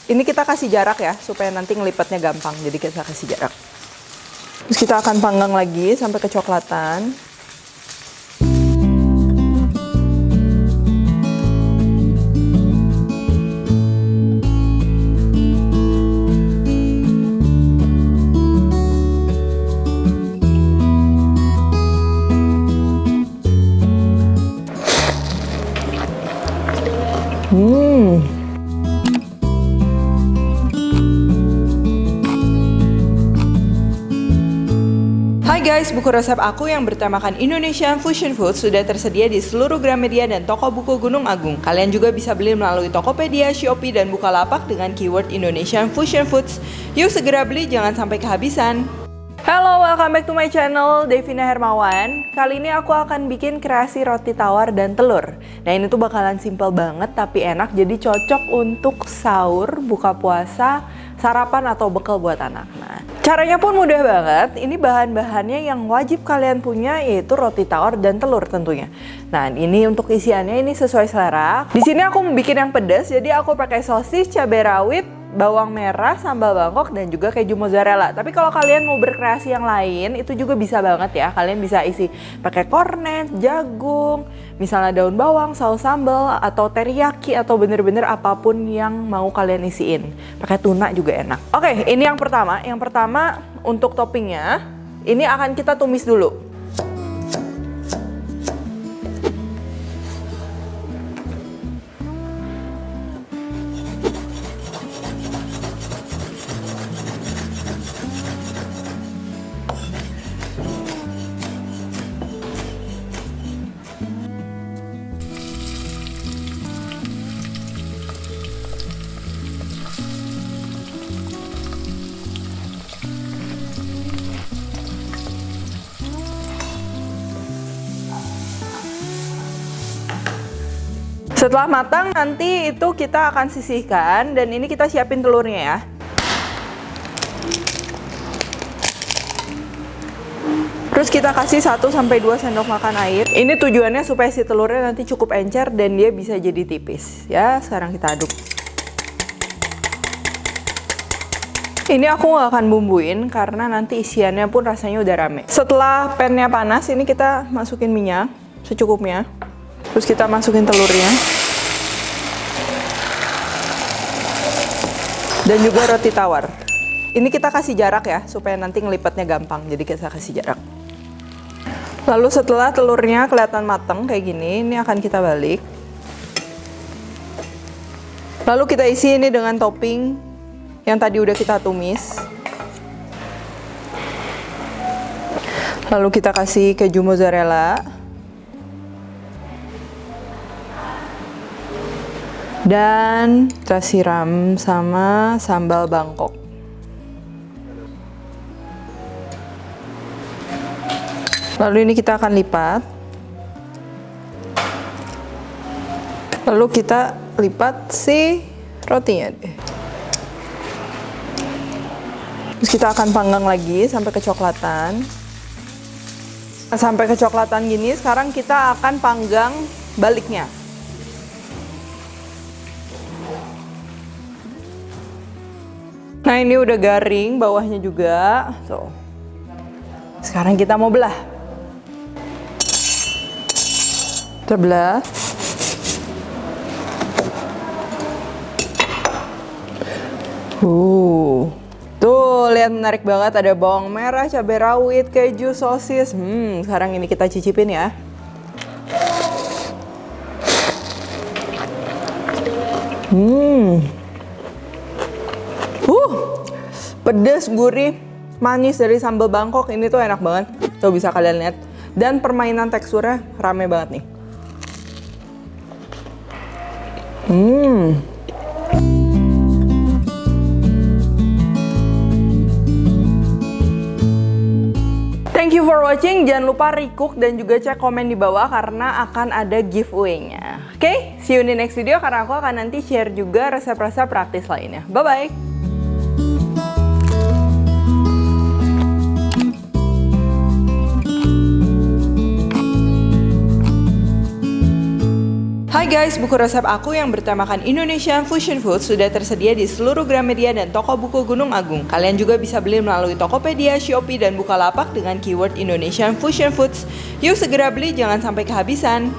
Ini kita kasih jarak ya, supaya nanti ngelipatnya gampang. Jadi kita kasih jarak. Terus kita akan panggang lagi sampai kecoklatan. Hai guys, buku resep aku yang bertemakan Indonesian Fusion Food sudah tersedia di seluruh Gramedia dan toko buku Gunung Agung. Kalian juga bisa beli melalui Tokopedia, Shopee, dan Bukalapak dengan keyword Indonesian Fusion Foods. Yuk segera beli, jangan sampai kehabisan. Halo, welcome back to my channel, Devina Hermawan. Kali ini aku akan bikin kreasi roti tawar dan telur. Nah ini tuh bakalan simple banget tapi enak, jadi cocok untuk sahur, buka puasa, sarapan atau bekal buat anak. Nah, caranya pun mudah banget. Ini bahan-bahannya yang wajib kalian punya yaitu roti tawar dan telur tentunya. Nah, ini untuk isiannya ini sesuai selera. Di sini aku mau bikin yang pedas, jadi aku pakai sosis, cabai rawit, bawang merah, sambal Bangkok, dan juga keju mozzarella. Tapi kalau kalian mau berkreasi yang lain, itu juga bisa banget ya. Kalian bisa isi pakai kornet, jagung, misalnya daun bawang, saus sambal, atau teriyaki, atau bener-bener apapun yang mau kalian isiin. Pakai tuna juga enak. Oke, ini yang pertama. Yang pertama untuk toppingnya, ini akan kita tumis dulu. Setelah matang nanti itu kita akan sisihkan dan ini kita siapin telurnya ya. Terus kita kasih 1-2 sendok makan air. Ini tujuannya supaya si telurnya nanti cukup encer dan dia bisa jadi tipis. Ya, sekarang kita aduk. Ini aku nggak akan bumbuin karena nanti isiannya pun rasanya udah rame. Setelah pannya panas, ini kita masukin minyak secukupnya. Terus kita masukin telurnya. Dan juga roti tawar. Ini kita kasih jarak ya, supaya nanti ngelipatnya gampang. Jadi kita kasih jarak. Lalu setelah telurnya kelihatan matang kayak gini, ini akan kita balik. Lalu kita isi ini dengan topping yang tadi udah kita tumis. Lalu kita kasih keju mozzarella. Dan kita siram sama sambal Bangkok. Lalu ini kita akan lipat. Lalu kita lipat si rotinya deh. Terus kita akan panggang lagi sampai kecoklatan. Sampai kecoklatan gini, sekarang kita akan panggang baliknya. Nah ini udah garing, bawahnya juga. So, sekarang kita mau belah. Kita belah. Tuh lihat menarik banget, ada bawang merah, cabai rawit, keju, sosis. Sekarang ini kita cicipin ya. Pedas, gurih, manis dari sambal Bangkok. Ini tuh enak banget. Tuh bisa kalian lihat. Dan permainan teksturnya rame banget nih. Thank you for watching. Jangan lupa recook dan juga cek komen di bawah karena akan ada giveaway-nya. Oke, see you in the next video karena aku akan nanti share juga resep-resep praktis lainnya. Bye-bye! Hai guys, buku resep aku yang bertemakan Indonesian Fusion Food sudah tersedia di seluruh Gramedia dan toko buku Gunung Agung. Kalian juga bisa beli melalui Tokopedia, Shopee, dan Bukalapak dengan keyword Indonesian Fusion Foods. Yuk segera beli, jangan sampai kehabisan.